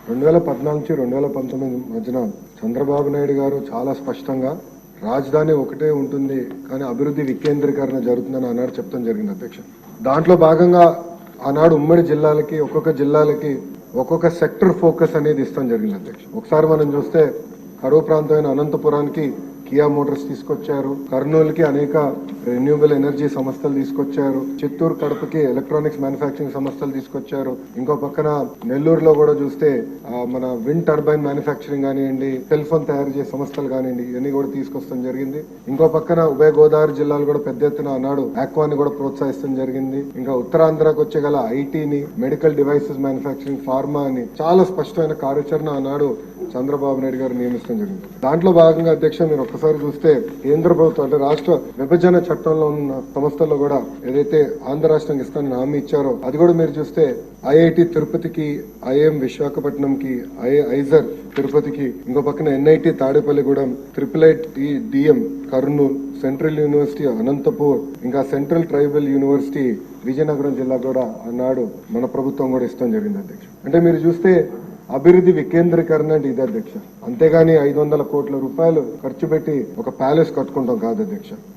2014 నుంచి 2019 మధ్యన చంద్రబాబు నాయుడు గారు చాలా స్పష్టంగా రాజధాని ఒకటే ఉంటుంది కానీ అభివృద్ధి వికేంద్రీకరణ జరుగుతుందని ఆనాడు చెప్తాం జరిగింది అధ్యక్ష. దాంట్లో భాగంగా ఆనాడు ఉమ్మడి జిల్లాలకి ఒక్కొక్క సెక్టర్ ఫోకస్ అనేది ఇస్తాం జరిగింది అధ్యక్ష. ఒకసారి మనం చూస్తే కరువు ప్రాంతమైన అనంతపురానికి కియా మోటార్స్ తీసుకొచ్చారు, కర్నూలుకి అనేక రెన్యూబుల్ ఎనర్జీ సంస్థలు తీసుకొచ్చారు, చిత్తూరు కడపకి ఎలక్ట్రానిక్స్ మ్యానుఫ్యాక్చరింగ్ సంస్థలు తీసుకొచ్చారు. ఇంకో పక్కన నెల్లూరులో కూడా చూస్తే మన విండ్ టర్బైన్ మ్యానుఫ్యాక్చరింగ్ కానివ్వండి, సెల్ ఫోన్ తయారు చేసే సంస్థలు కానివ్వండి, ఇవన్నీ కూడా తీసుకొస్తాం జరిగింది. ఇంకో పక్కన ఉభయ గోదావరి జిల్లాలు కూడా పెద్ద ఎత్తున ఆనాడు ఆక్వాని కూడా ప్రోత్సహిస్తాం జరిగింది. ఇంకా ఉత్తరాంధ్రకు వచ్చే గల ఐటీని, మెడికల్ డివైసెస్ మ్యానుఫ్యాక్చరింగ్, ఫార్మా అని చాలా స్పష్టమైన కార్యాచరణ ఆనాడు చంద్రబాబు నాయుడు గారు నియమిస్తాం జరిగింది. దాంట్లో భాగంగా అధ్యక్ష మీరు ఒక్కసారి చూస్తే కేంద్ర ప్రభుత్వం అంటే రాష్ట్ర విభజన చట్టంలో ఉన్న సంస్థల్లో కూడా ఏదైతే ఆంధ్ర రాష్ట్రానికి ఇస్తానని హామీ ఇచ్చారో అది కూడా మీరు చూస్తే ఐఐటి తిరుపతికి, ఐఎం విశాఖపట్నంకి, ఐజర్ తిరుపతికి, ఇంకో పక్కన NIT Tadepalligudem, IIIT DM Kurnool, central university Anantapur, ఇంకా సెంట్రల్ ట్రైబల్ యూనివర్సిటీ విజయనగరం జిల్లా కూడా ఆనాడు మన ప్రభుత్వం కూడా ఇస్తాం జరిగింది అధ్యక్ష. అంటే మీరు చూస్తే అభివృద్ధి వికేంద్రీకరణ అంటే ఇదే అధ్యక్ష. అంతేగాని 500 కోట్ల రూపాయలు ఖర్చు పెట్టి ఒక ప్యాలెస్ కట్టుకుంటాం కాదు అధ్యక్ష.